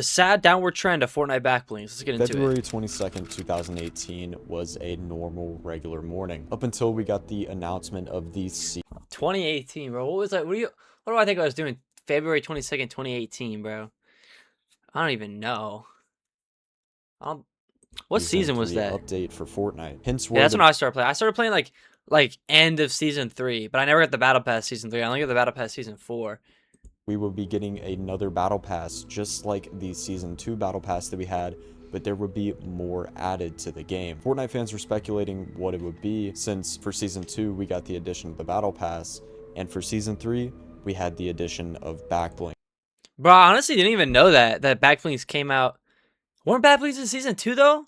The sad downward trend of Fortnite backblings. Let's get into February it. 22nd, 2018 was a normal, regular morning up until we got the announcement of the 2018, bro. What was that? What do I think I was doing February 22nd, 2018, bro? I don't even know. What Season season was 3 that? update for Fortnite. Hence Yeah, where that's when I started playing. I started playing like end of season 3, but I never got the battle pass season 3. I only got the battle pass season 4. we would be getting another battle pass, just like the season 2 battle pass that we had, but there would be more added to the game. Fortnite fans were speculating what it would be, since for season 2 we got the addition of the battle pass, and for season 3 we had the addition of backbling. Bro, I honestly didn't even know that backblings came out. Weren't backblings in season 2 though?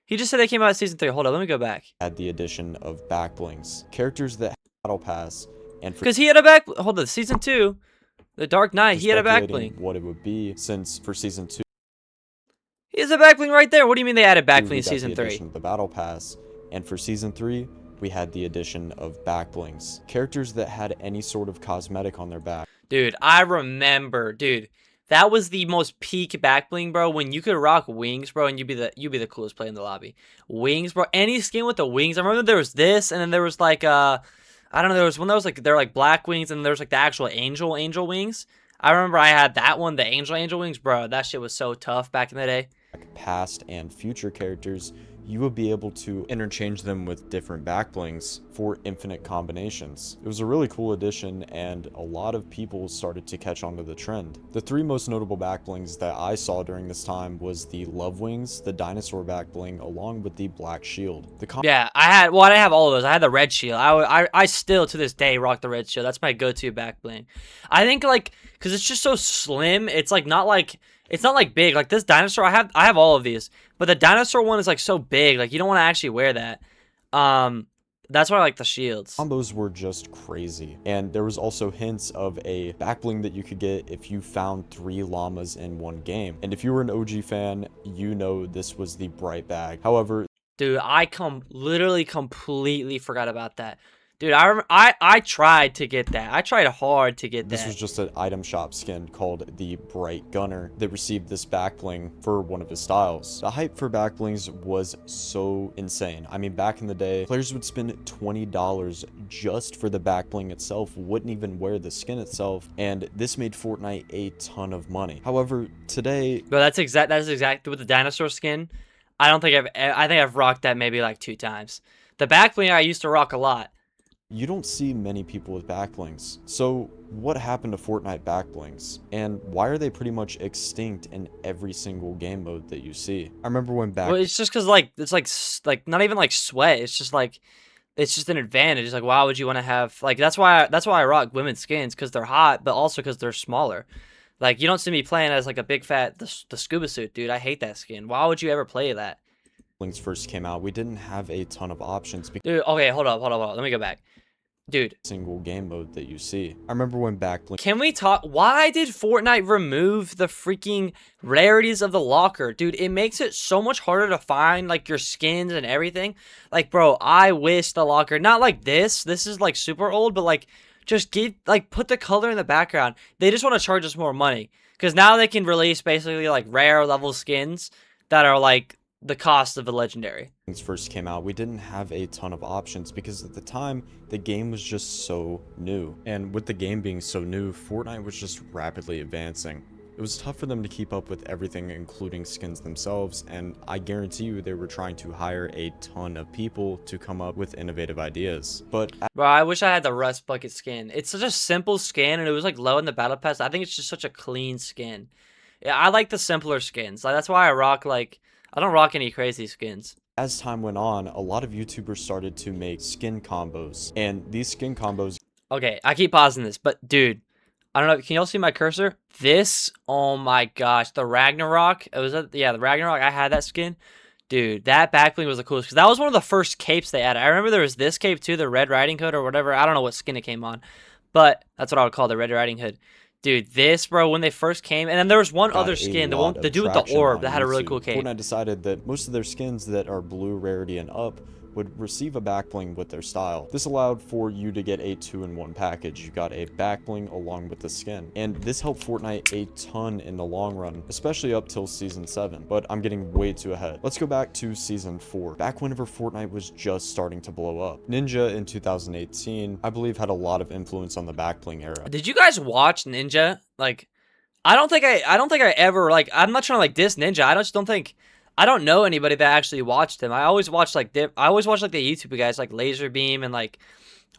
He just said they came out in season 3. Hold on, let me go back. Had the addition of backblings, characters that had battle pass, and for Because he had a back. Hold on, season 2, the Dark Knight. He had a speculating backbling. what it would be, since for season 2 He has a backbling right there. What do you mean they added backbling we in got season the 3? addition of the battle pass, and for season 3 we had the addition of backblings, characters that had any sort of cosmetic on their back. Dude, I remember, dude. That was the most peak backbling, bro. When you could rock wings, bro, and you'd be the coolest player in the lobby. Wings, bro. Any skin with the wings. I remember there was this, and then there was like I don't know. There was one that was like they're like black wings, and there was like the actual angel wings. I remember I had that one, the angel wings, bro. That shit was so tough back in the day. Past and future characters, you would be able to interchange them with different backblings for infinite combinations. It was a really cool addition, and a lot of people started to catch on to the trend. The 3 most notable backblings that I saw during this time was the love wings, the dinosaur backbling, along with the black shield. Yeah, I didn't have all of those. I had the red shield. I still to this day rock the red shield. That's my go-to backbling. I think like because it's just so slim. It's like not like it's not like big. Like this dinosaur, I have all of these, but the dinosaur one is like so big. Like you don't want to actually wear that. That's why I like the shields. Combos were just crazy, and there was also hints of a backbling that you could get if you found 3 llamas in one game. And if you were an OG fan, you know this was the bright bag. However, dude, I literally completely forgot about that. Dude, I tried to get that. I tried hard to get that. This was just an item shop skin called the Bright Gunner that received this backbling for one of his styles. The hype for backblings was so insane. I mean, back in the day, players would spend $20 just for the backbling itself, wouldn't even wear the skin itself, and this made Fortnite a ton of money. However, today... Bro, that's exact with the dinosaur skin. I think I've rocked that maybe like 2 times. The backbling I used to rock a lot. You don't see many people with backblings. So what happened to Fortnite backblings? And why are they pretty much extinct in every single game mode that you see? I remember when Well, it's just because like it's like not even like sweat. It's just like it's just an advantage. It's like why would you want to have like that's why I rock women's skins because they're hot, but also because they're smaller. Like you don't see me playing as like a big fat the scuba suit, dude. I hate that skin. Why would you ever play that? First came out, we didn't have a ton of options. Dude, okay, hold up. Let me go back. Dude, Single game mode that you see. I remember when backbling... Can we talk? Why did Fortnite remove the freaking rarities of the locker? Dude, it makes it so much harder to find, like, your skins and everything. Like, bro, I wish the locker... Not like this. This is, like, super old, but, like, just put the color in the background. They just want to charge us more money. Because now they can release, basically, like, rare level skins that are, like, the cost of a legendary. First came out, we didn't have a ton of options because at the time the game was just so new, and with the game being so new, Fortnite was just rapidly advancing. It was tough for them to keep up with everything, including skins themselves, and I guarantee you they were trying to hire a ton of people to come up with innovative ideas. But bro, I wish I had the Rust Bucket skin. It's such a simple skin, and it was like low in the battle pass. I think it's just such a clean skin. Yeah, I like the simpler skins. Like, that's why I rock like I don't rock any crazy skins. As time went on, a lot of YouTubers started to make skin combos, and these skin combos... Okay, I keep pausing this, but dude, I don't know, can y'all see my cursor? This, oh my gosh, the Ragnarok, the Ragnarok, I had that skin. Dude, that backbling was the coolest, because that was one of the first capes they added. I remember there was this cape too, the Red Riding Hood or whatever, I don't know what skin it came on, but that's what I would call the Red Riding Hood. Dude, this, bro, when they first came, and then there was one other skin, the dude with the orb that had a really cool cape. Fortnite decided that most of their skins that are blue rarity and up would receive a backbling with their style. This allowed for you to get a 2-in-1 package. You got a backbling along with the skin, and this helped Fortnite a ton in the long run, especially up till season 7. But I'm getting way too ahead. Let's go back to season 4, back whenever Fortnite was just starting to blow up. Ninja in 2018, I believe, had a lot of influence on the backbling era. Did you guys watch Ninja? Like, I don't think I ever, like, I'm not trying to like diss Ninja. I don't know anybody that actually watched him. I always watched like the YouTube guys like Laserbeam and like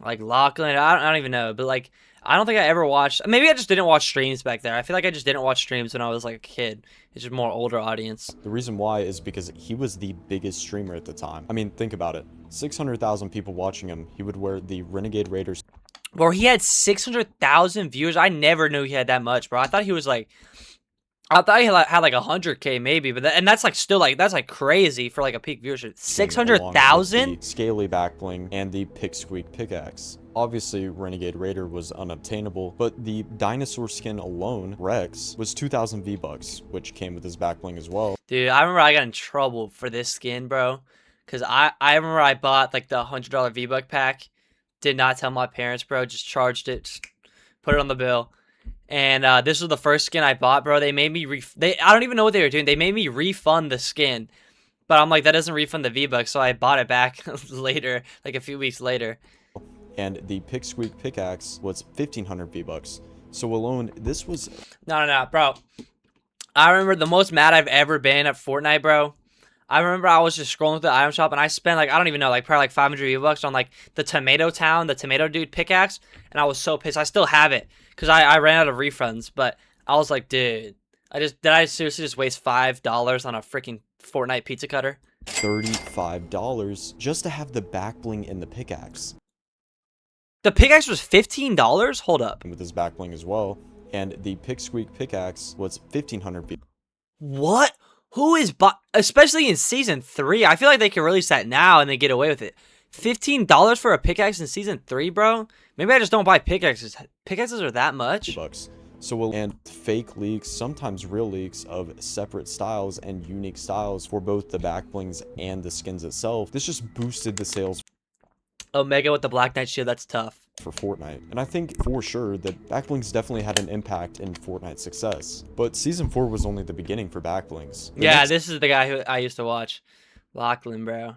Lachlan. I don't even know, but like I don't think I ever watched. Maybe I just didn't watch streams back there. I feel like I just didn't watch streams when I was like a kid. It's just more older audience. The reason why is because he was the biggest streamer at the time. I mean, think about it. 600,000 people watching him. He would wear the Renegade Raiders. Bro, he had 600,000 viewers. I never knew he had that much, bro. I thought he had like 100K maybe, but and that's like still like that's like crazy for like a peak viewership. 600,000. Scaly backbling and the Picksqueak pickaxe. Obviously, Renegade Raider was unobtainable, but the dinosaur skin alone, Rex, was 2,000 V-Bucks, which came with his backbling as well. Dude, I remember I got in trouble for this skin, bro, because I remember I bought like the $100 V-Buck pack, did not tell my parents, bro, just charged it, just put it on the bill. And this was the first skin I bought, bro. They made me I don't even know what they were doing. They made me refund the skin. But I'm like, that doesn't refund the V-Bucks, so I bought it back later, like a few weeks later. And the Picksqueak pickaxe was 1,500 V-Bucks. So alone, this was... No, bro. I remember the most mad I've ever been at Fortnite, bro. I remember I was just scrolling through the item shop, and I spent, like, I don't even know, like, probably like 500 V-Bucks on, like, the Tomato Dude pickaxe. And I was so pissed. I still have it, because I ran out of refunds. But I was like, dude, did I seriously just waste $5 on a freaking Fortnite pizza cutter? $35 just to have the backbling in the pickaxe. The pickaxe was $15? Hold up. With his backbling as well. And the Picksqueak pickaxe was 1,500 V. What? Who is especially in season 3? I feel like they could release that now and they get away with it. $15 for a pickaxe in season 3, bro? Maybe I just don't buy pickaxes. Pickaxes are that much? Bucks. So and fake leaks, sometimes real leaks of separate styles and unique styles for both the backblings and the skins itself. This just boosted the sales. Omega with the Black Knight shield, that's tough. For Fortnite. And I think for sure that backblings definitely had an impact in Fortnite's success. But season 4 was only the beginning for backblings. Yeah, this is the guy who I used to watch. Lachlan, bro.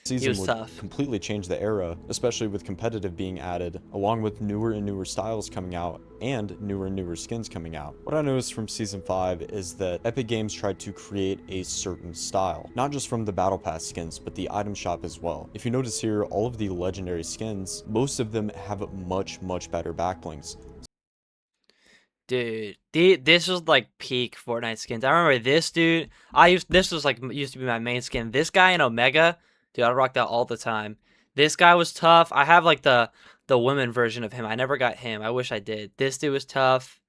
Season would completely change the era, especially with competitive being added, along with newer and newer styles coming out and newer skins coming out. What I noticed from season 5 is that Epic Games tried to create a certain style, not just from the battle pass skins, but the item shop as well. If you notice here, all of the legendary skins, most of them have much better backblings. Dude, this was like peak Fortnite skins. I remember this dude. This was like used to be my main skin. This guy in Omega. Dude, I rock that all the time. This guy was tough. I have like the women version of him. I never got him. I wish I did. This dude was tough.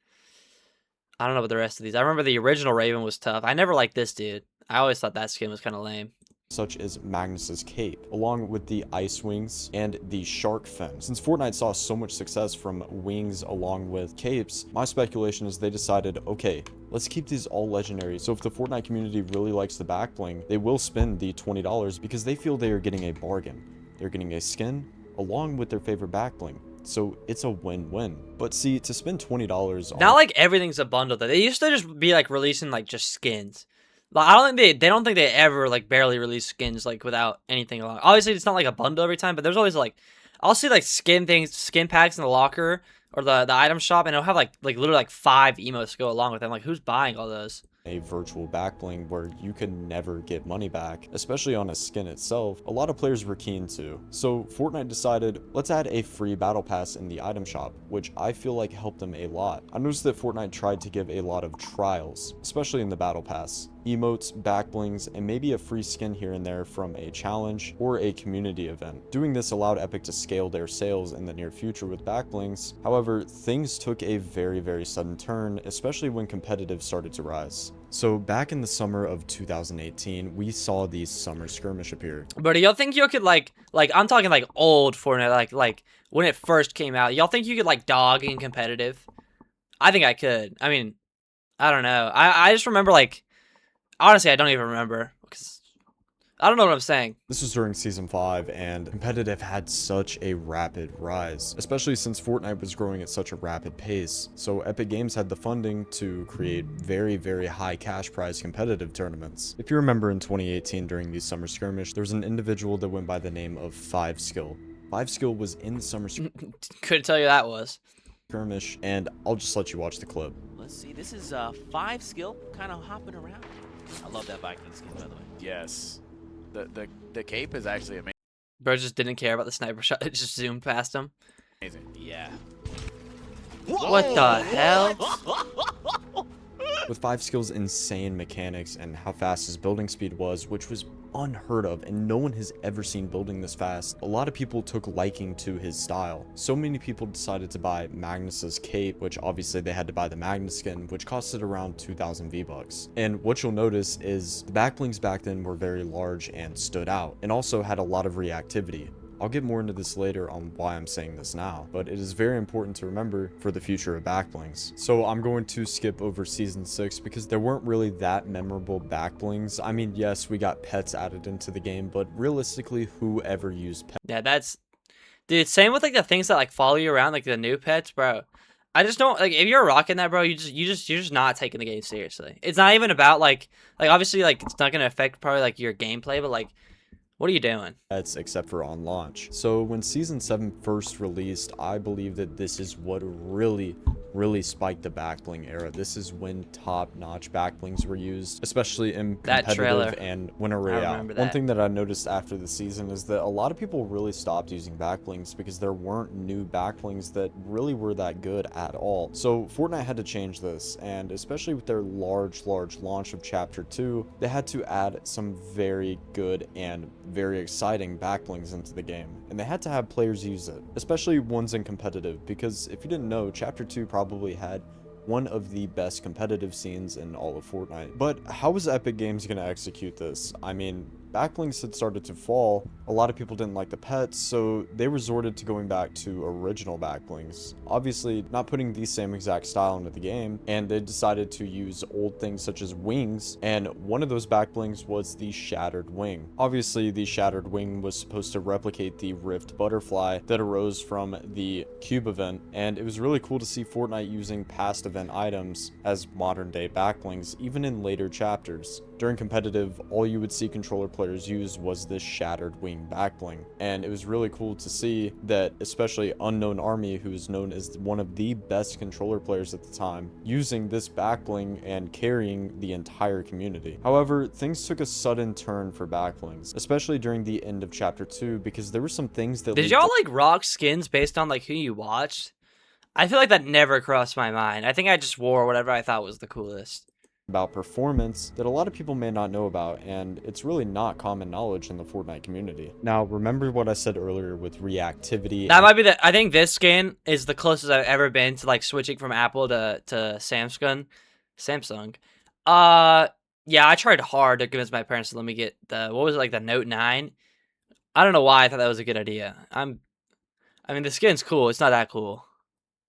I don't know about the rest of these. I remember the original Raven was tough. I never liked this dude. I always thought that skin was kind of lame. Such as Magnus's cape, along with the ice wings and the shark fin. Since Fortnite saw so much success from wings along with capes, my speculation is they decided, okay, let's keep these all legendary. So if the Fortnite community really likes the backbling, they will spend the $20 because they feel they are getting a bargain. They're getting a skin along with their favorite backbling. So it's a win-win. But see, to spend $20 on... Not like everything's a bundle though. They used to just be like releasing like just skins. Like, I don't think they don't think they ever like barely release skins like without anything along. Obviously, it's not like a bundle every time, but there's always like I'll see like skin packs in the locker or the item shop, and it'll have like literally like 5 emotes to go along with them. Like, who's buying all those? A virtual backbling where you could never get money back, especially on a skin itself, a lot of players were keen to. So Fortnite decided, let's add a free battle pass in the item shop, which I feel like helped them a lot. I noticed that Fortnite tried to give a lot of trials, especially in the battle pass. Emotes, backblings, and maybe a free skin here and there from a challenge or a community event. Doing this allowed Epic to scale their sales in the near future with backblings. However, things took a very sudden turn, especially when competitive started to rise. So back in the summer of 2018, we saw the summer skirmish appear. But do y'all think you could like I'm talking like old Fortnite, like when it first came out, y'all think you could like dog in competitive? I think I could. I mean, I don't know. I just remember like honestly, I don't even remember because I don't know what I'm saying. This was during Season 5, and competitive had such a rapid rise, especially since Fortnite was growing at such a rapid pace. So Epic Games had the funding to create very, very high cash prize competitive tournaments. If you remember in 2018 during the Summer Skirmish, there was an individual that went by the name of 5skill. 5skill was in the Summer Couldn't tell you that was. Skirmish, and I'll just let you watch the clip. Let's see, this is 5skill, kind of hopping around. I love that Viking skin, by the way. Yes. The cape is actually Bro just didn't care about the sniper shot. It just zoomed past him. amazing. Yeah. What the hell? With 5skill's insane mechanics and how fast his building speed was, which was unheard of and no one has ever seen building this fast, a lot of people took liking to his style. So many people decided to buy Magnus's cape, which obviously they had to buy the Magnus skin, which costed around 2,000 V-Bucks. And what you'll notice is the backblings back then were very large and stood out, and also had a lot of reactivity. I'll get more into this later on why I'm saying this now, but it is very important to remember for the future of backblings. So I'm going to skip over Season 6 because there weren't really that memorable backblings. I mean, yes, we got pets added into the game, but realistically, who ever used pets? Yeah, that's... Dude, same with, like, the things that, like, follow you around, like, the new pets, bro. I just don't... Like, if you're rocking that, bro, you're just not taking the game seriously. It's not even about, like, obviously, like, it's not gonna affect, probably, like, your gameplay, but, like, what are you doing? Pets except for on launch. So when Season 7 first released, I believe that this is what really spiked the backbling era. This is when top-notch backblings were used, especially in competitive and Winter Royale. One thing that I noticed after the season is that a lot of people really stopped using backblings because there weren't new backblings that really were that good at all. So Fortnite had to change this, and especially with their large launch of Chapter 2, they had to add some very good and very exciting backblings into the game, and they had to have players use it, especially ones in competitive, because if you didn't know, Chapter 2 probably had one of the best competitive scenes in all of Fortnite. But how was Epic Games going to execute this? I mean, backblings had started to fall, a lot of people didn't like the pets, so they resorted to going back to original backblings. Obviously, not putting the same exact style into the game, and they decided to use old things such as wings, and one of those backblings was the Shattered Wing. Obviously, the Shattered Wing was supposed to replicate the Rift Butterfly that arose from the Cube event, and it was really cool to see Fortnite using past event items as modern day backblings, even in later chapters. During competitive, all you would see controller players use was this Shattered Wing backbling, and it was really cool to see that, especially Unknown Army, who is known as one of the best controller players at the time, using this backbling and carrying the entire community. However, things took a sudden turn for backblings, especially during the end of Chapter 2, because there were some things that... Did y'all, like, rock skins based on, like, who you watched? I feel like that never crossed my mind. I think I just wore whatever I thought was the coolest. About performance that a lot of people may not know about, and it's really not common knowledge in the Fortnite community. Now, remember what I said earlier with reactivity? That might be the... I think this skin is the closest I've ever been to, like, switching from Apple to Samsung. Yeah, I tried hard to convince my parents to let me get the... What was it, like, the Note 9? I don't know why I thought that was a good idea. I mean, the skin's cool. It's not that cool.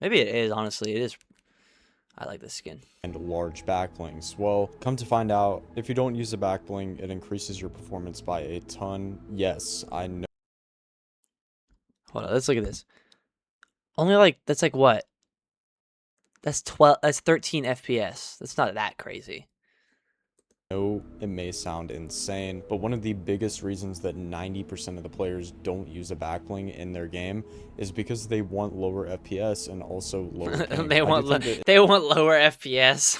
Maybe it is, honestly. It is... I like this skin. And large backblings. Well, come to find out, if you don't use a backbling, it increases your performance by a ton. Yes, I know. Hold on, let's look at this. Only like, that's like what? That's 13 FPS. That's not that crazy. know it may sound insane, but one of the biggest reasons that 90% of the players don't use a backbling in their game is because they want lower FPS and also lower ping. they want lower FPS.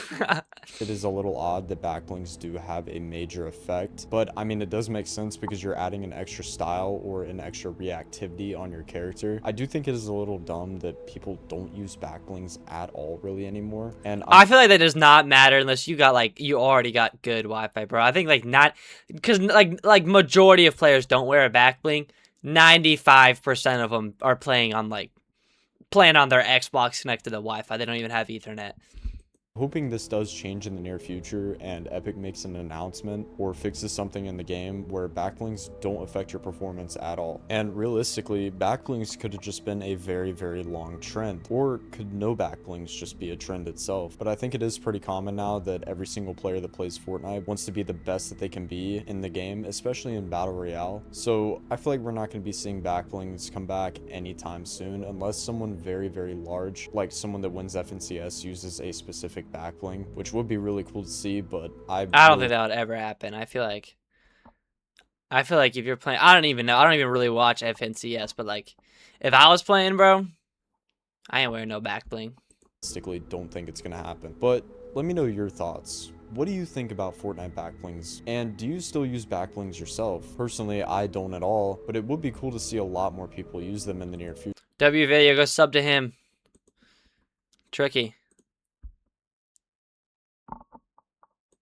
It is a little odd that backblings do have a major effect, but I mean, it does make sense because you're adding an extra style or an extra reactivity on your character. I do think it is a little dumb that people don't use backblings at all really anymore. And I feel like that does not matter unless you got you already got good Wi-Fi, bro. I think because majority of players don't wear a backbling. 95% of them are playing on their Xbox connected to Wi-Fi. They don't even have Ethernet. Hoping this does change in the near future and Epic makes an announcement or fixes something in the game where backblings don't affect your performance at all. And realistically, backblings could have just been a very, very long trend, or could no backblings just be a trend itself? But I think it is pretty common now that every single player that plays Fortnite wants to be the best that they can be in the game, especially in Battle Royale. So I feel like we're not going to be seeing backblings come back anytime soon unless someone very, very large, like someone that wins FNCS, uses a specific backbling, which would be really cool to see. But I don't think that would ever happen. I feel like if you're playing, I don't even know. I don't even really watch FNCS, but like, if I was playing, bro, I ain't wearing no back bling. Realistically, don't think it's gonna happen. But let me know your thoughts. What do you think about Fortnite backblings? And do you still use backblings yourself? Personally, I don't at all, but it would be cool to see a lot more people use them in the near future. W video, go sub to him. Tricky.